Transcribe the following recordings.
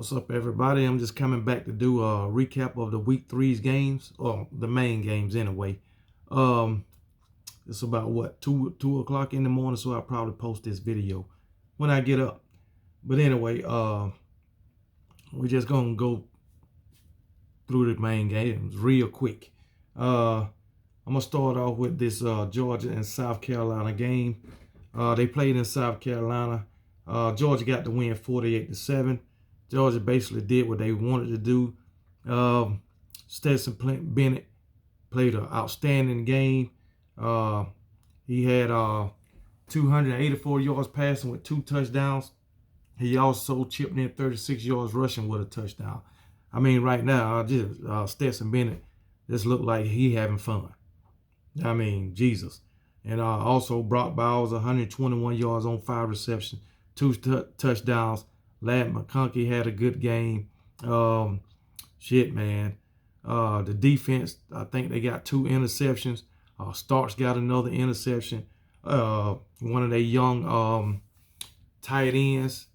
What's up, everybody? I'm just coming back to do a recap of the week three's games, or the main games anyway. Um, it's about what, two o'clock in the morning, so I'll probably post this video when I get up. But anyway, we're just gonna go through the main games real quick. I'm gonna start off with this Georgia and South Carolina game. They played in South Carolina. Georgia got the win 48-7. Georgia basically did what they wanted to do. Stetson Bennett played an outstanding game. He had 284 yards passing with 2 touchdowns. He also chipped in 36 yards rushing with a touchdown. I mean, right now, Stetson Bennett just looked like he having fun. I mean, Jesus. And also Brock Bowers, 121 yards on 5 receptions, 2 touchdowns. Ladd McConkey had a good game. Shit, man. The defense, I think they got 2 interceptions. Starks got another interception. One of their young tight ends,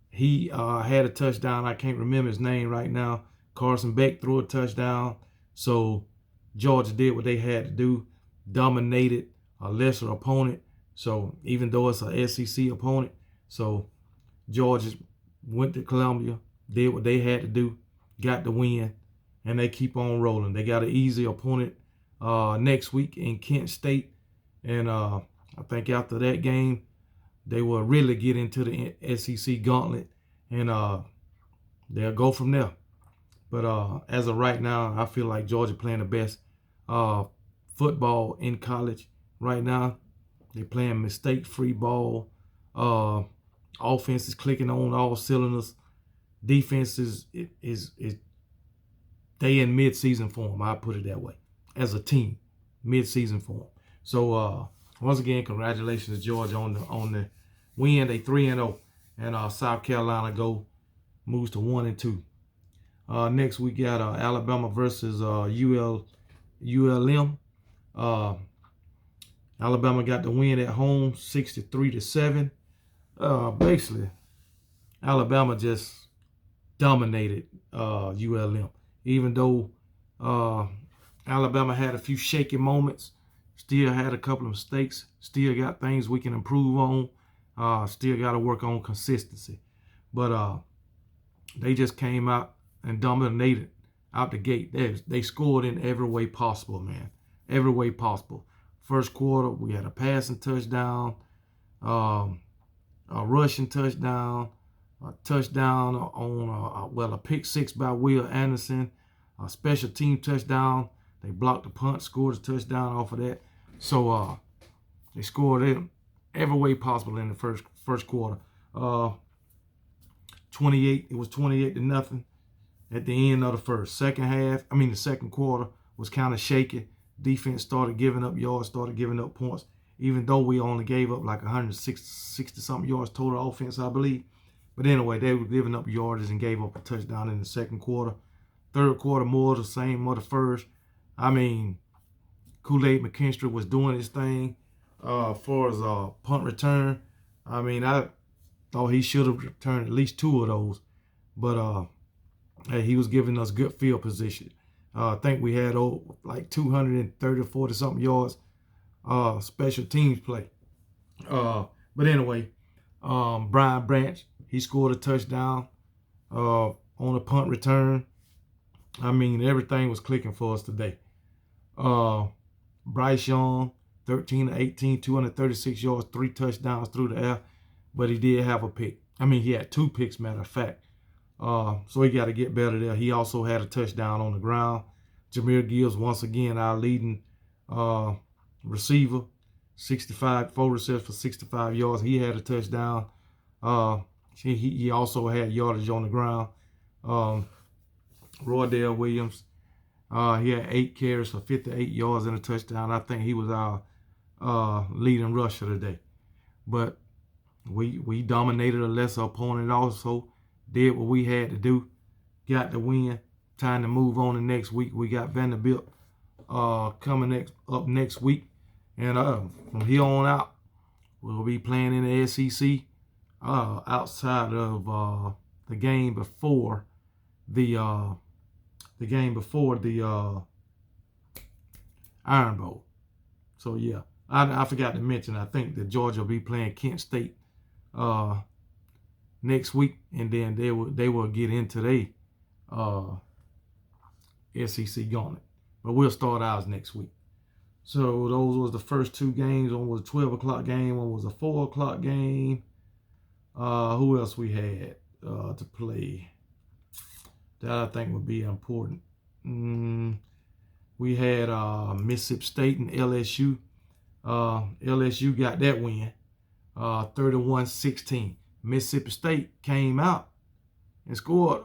he had a touchdown. I can't remember his name right now. Carson Beck threw a touchdown. So Georgia did what they had to do, dominated a lesser opponent. So even though it's an SEC opponent, so Georgia went to Columbia, did what they had to do, got the win, and they keep on rolling. They got an easy opponent next week in Kent State. And I think after that game, they will really get into the SEC gauntlet, and they'll go from there. But as of right now, I feel like Georgia playing the best football in college right now. They're playing mistake-free ball. Offense is clicking on all cylinders. Defense is they in mid-season form. I put it that way. As a team, mid-season form. So once again, congratulations to Georgia on the win. They 3-0, and South Carolina moves to 1-2. Next we got Alabama versus ULM. Alabama got the win at home, 63-7. Basically, Alabama just dominated ULM. Even though Alabama had a few shaky moments, still had a couple of mistakes, still got things we can improve on, still got to work on consistency. But they just came out and dominated out the gate. They scored in every way possible, man. Every way possible. First quarter, we had a passing touchdown, a rushing touchdown, a touchdown on a pick 6 by Will Anderson, a special team touchdown. They blocked the punt, scored a touchdown off of that. So they scored in every way possible in the first quarter. 28. It was 28-0 at the end of the the second quarter was kind of shaky. Defense started giving up yards, started giving up points, even though we only gave up like 160-something yards total offense, I believe. But anyway, they were giving up yardage and gave up a touchdown in the second quarter. Third quarter, more of the same of the first. I mean, Kool-Aid McKinstry was doing his thing for his punt return. I mean, I thought he should have returned at least 2 of those. But hey, he was giving us good field position. I think we had like 230 or 40 something yards special teams play. But anyway, Brian Branch, he scored a touchdown on a punt return. I mean, everything was clicking for us today. Bryce Young, 13-18, 236 yards, 3 touchdowns through the air, but he did have a pick. I mean, he had 2 picks, matter of fact. So he got to get better there. He also had a touchdown on the ground. Jahmyr Gibbs, once again, our leading receiver, 4 receptions for 65 yards. He had a touchdown. He also had yardage on the ground. Roydell Williams, he had 8 carries for 58 yards and a touchdown. I think he was our leading rusher today. But we dominated a lesser opponent also. Did what we had to do, got the win. Time to move on to next week. We got Vanderbilt coming up next week. And from here on out, we'll be playing in the SEC outside of the game before the Iron Bowl. So yeah, I forgot to mention, I think that Georgia will be playing Kent State next week, and then they will get into their SEC gauntlet. But we'll start ours next week. So those was the first two games. One was a 12 o'clock game. One was a 4 o'clock game. Who else we had to play that I think would be important? We had Mississippi State and LSU. LSU got that win, 31-16. Mississippi State came out and scored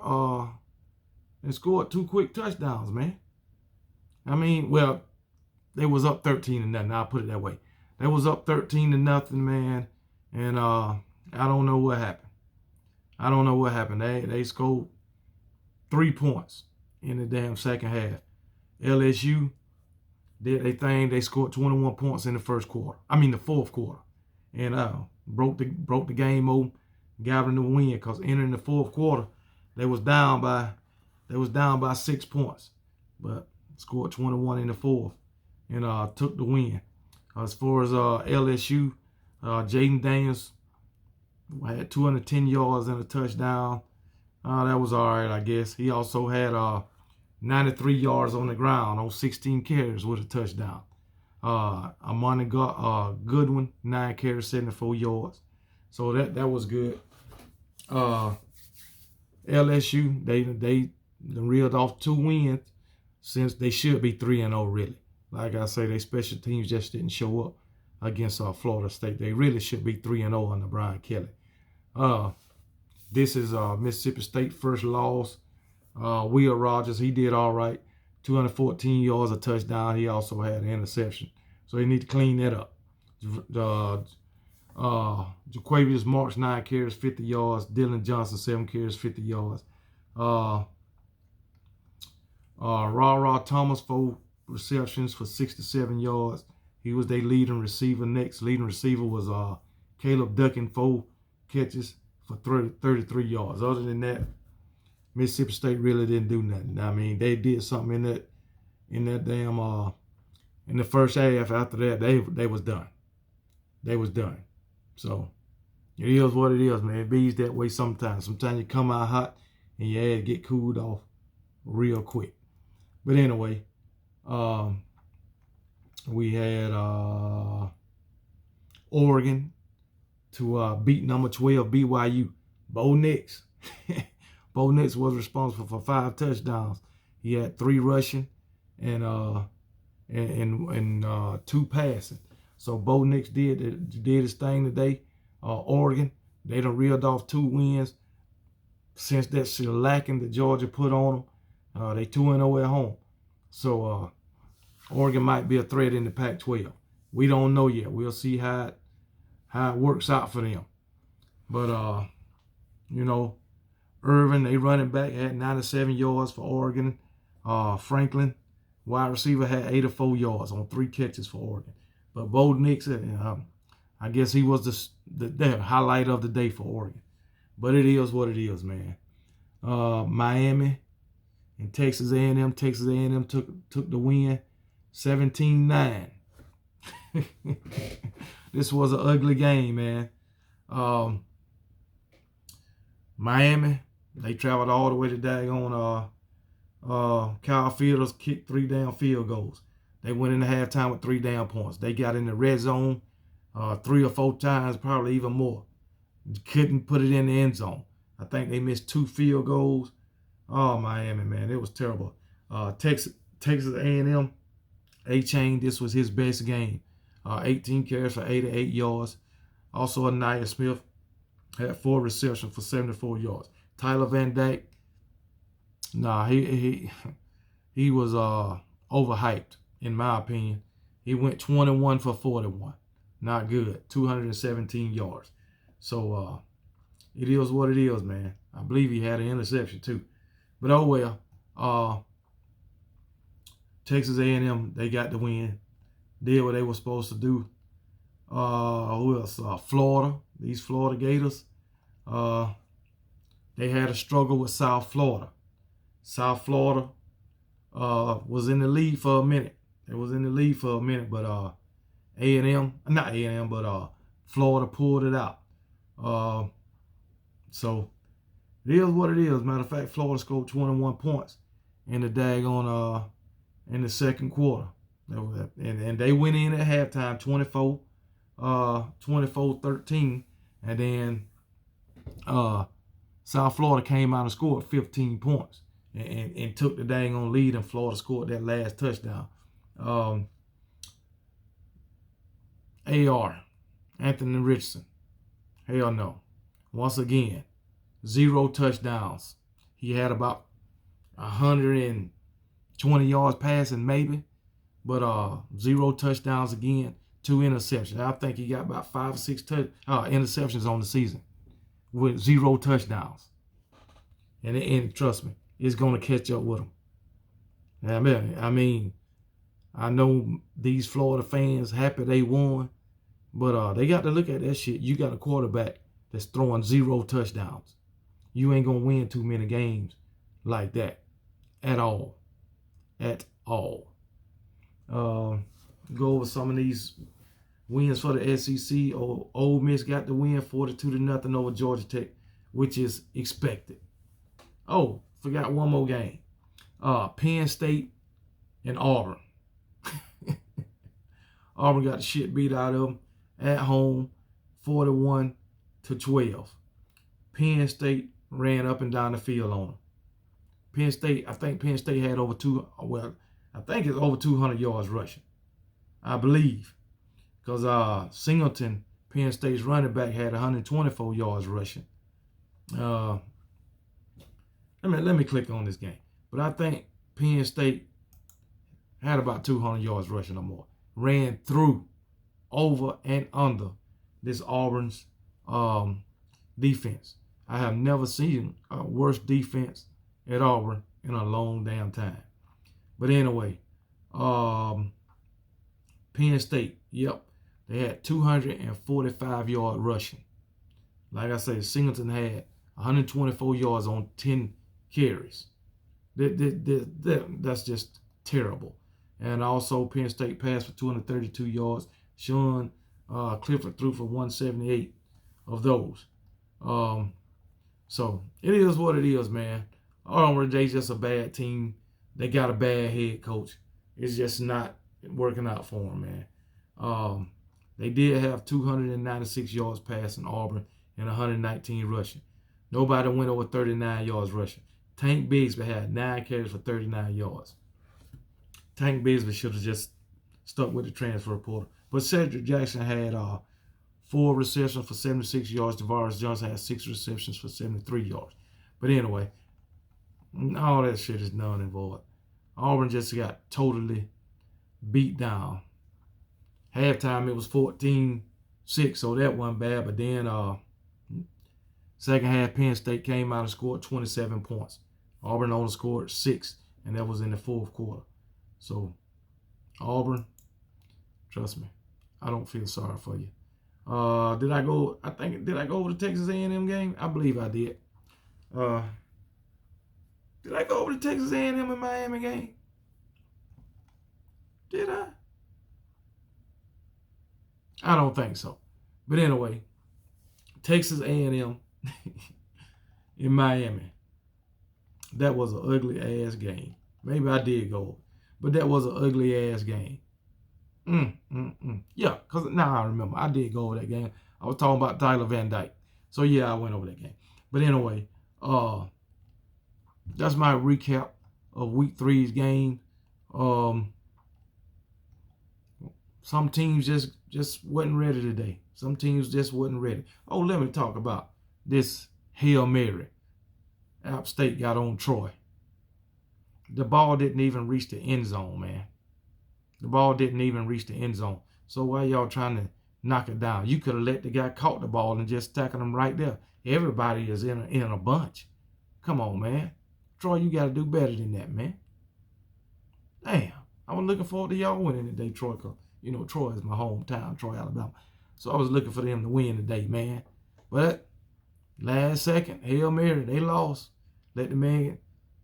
2 quick touchdowns, man. I mean, well, they was up 13-0. I'll put it that way. They was up 13-0, man, and I don't know what happened. They scored 3 points in the damn second half. LSU did their thing. They scored 21 points in the fourth quarter, and broke the game open, got them the win. Because entering the fourth quarter, they was down by 6 points, but scored 21 in the fourth and took the win. As far as LSU, Jaden Daniels had 210 yards and a touchdown. That was all right, I guess. He also had 93 yards on the ground on 16 carries with a touchdown. Amani Goodwin, 9 carries, 74 yards. So that was good. LSU, they reeled off 2 wins, since they should be 3-0 really. Like I say, their special teams just didn't show up against Florida State. They really should be 3-0 under Brian Kelly. This is Mississippi State first loss. Will Rogers, he did all right. 214 yards, a touchdown. He also had an interception. So they need to clean that up. Jaquavius Marks, 9 carries, 50 yards. Dylan Johnson, 7 carries, 50 yards. Ra Thomas, 4 receptions for 67 yards. He was their leading receiver. Next leading receiver was Caleb Duckin, 4 catches for 33 yards. Other than that, Mississippi State really didn't do nothing. I mean, they did something in that damn in the first half. After that, they was done. They was done. So it is what it is, man. It be that way sometimes. Sometimes you come out hot and your ass get cooled off real quick. But anyway, we had Oregon to beat number 12 BYU. Bo Nix. Bo Nix was responsible for 5 touchdowns. He had 3 rushing and 2 passing. So Bo Nix did his thing today. Oregon, they done reeled off 2 wins since that shellacking that Georgia put on them. They 2-0 at home. So Oregon might be a threat in the Pac-12. We don't know yet. We'll see how it works out for them. But Irvin, they running back, had 97 yards for Oregon. Franklin, wide receiver, had 84 yards on 3 catches for Oregon. But Bo Nix, I guess he was the highlight of the day for Oregon. But it is what it is, man. Miami and Texas A&M. Texas A&M took the win, 17-9. This was an ugly game, man. Miami, they traveled all the way to daggone Kyle Fields, kicked 3 damn field goals. They went into halftime with 3 damn points. They got in the red zone 3 or 4 times, probably even more. Couldn't put it in the end zone. I think they missed 2 field goals. Oh, Miami, man, it was terrible. Texas A&M, A-Chain, this was his best game. 18 carries for 88 yards. Also, Anaya Smith had 4 receptions for 74 yards. Tyler Van Dyke, he was overhyped, in my opinion. He went 21 for 41. Not good. 217 yards. So it is what it is, man. I believe he had an interception too. But oh well. Texas A&M, they got the win. Did what they were supposed to do. Who else? Florida. These Florida Gators. They had a struggle with South Florida. South Florida was in the lead for a minute. They was in the lead for a minute, but A&M, not A&M, but Florida pulled it out. So it is what it is. Matter of fact, Florida scored 21 points in the daggone in the second quarter. And they went in at halftime 24-13. And then South Florida came out and scored 15 points and took the daggone lead, and Florida scored that last touchdown. AR, Anthony Richardson, hell no. Once again, 0 touchdowns. He had about 120 yards passing maybe, but 0 touchdowns again, 2 interceptions. I think he got about 5 or 6 interceptions on the season with 0 touchdowns. And trust me, it's going to catch up with him. I mean, I know these Florida fans happy they won, but they got to look at that shit. You got a quarterback that's throwing 0 touchdowns. You ain't going to win too many games like that at all. At all. Go over some of these wins for the SEC. Ole Miss got the win 42-0 over Georgia Tech, which is expected. Oh, forgot one more game. Penn State and Auburn. Auburn got the shit beat out of them at home, 41-12. Penn State ran up and down the field on them. I think Penn State had over 200 yards rushing. I believe. Because Singleton, Penn State's running back, had 124 yards rushing. Let me click on this game. But I think Penn State had about 200 yards rushing or more. Ran through, over, and under this Auburn's defense. I have never seen a worse defense at Auburn in a long damn time. But anyway, Penn State, yep, they had 245 yards rushing. Like I said, Singleton had 124 yards on 10 carries. That's just terrible. And also Penn State passed for 232 yards. Sean Clifford threw for 178 of those. So it is what it is, man. Auburn, they just a bad team. They got a bad head coach. It's just not working out for them, man. They did have 296 yards passing Auburn and 119 rushing. Nobody went over 39 yards rushing. Tank Bigsby had 9 carries for 39 yards. Tank Bigsby should have just stuck with the transfer portal. But Cedric Jackson had 4 receptions for 76 yards. Tavares Johnson had 6 receptions for 73 yards. But anyway, all that shit is null and void. Auburn just got totally beat down. Halftime, it was 14-6, so that wasn't bad. But then second half, Penn State came out and scored 27 points. Auburn only scored 6, and that was in the fourth quarter. So, Auburn, trust me, I don't feel sorry for you. Did I go over the Texas A&M game? I believe I did. Did I go over the Texas A&M and Miami game? Did I? I don't think so. But anyway, Texas A&M in Miami. That was an ugly ass game. Maybe I did go, but that was an ugly ass game. Yeah, because now I remember. I did go over that game. I was talking about Tyler Van Dyke. So yeah, I went over that game. But anyway, that's my recap of week 3's game. Some teams just wasn't ready today. Some teams just wasn't ready. Oh, let me talk about this Hail Mary App State got on Troy. The ball didn't even reach the end zone, man. The ball didn't even reach the end zone. So why y'all trying to knock it down? You could have let the guy caught the ball and just tackled him right there. Everybody is in a bunch. Come on, man. Troy, you got to do better than that, man. Damn. I was looking forward to y'all winning today, Troy, because, you know, Troy is my hometown, Troy, Alabama. So I was looking for them to win today, man. But Last second, Hail Mary, they lost. Let the man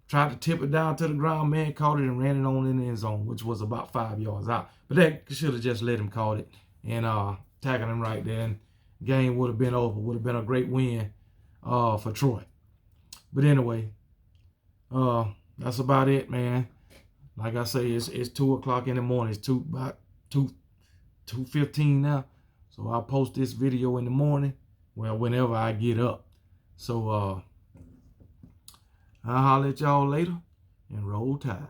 try to tip it down to the ground. Man caught it and ran it on in the end zone, which was about 5 yards out. But that should have just let him caught it and tackled him right there. And game would have been over. Would have been a great win for Troy. But anyway, that's about it, man. Like I say, it's 2 o'clock in the morning. It's about 2:15 now. So I'll post this video in the morning. Well, whenever I get up. So I'll holler at y'all later and roll tide.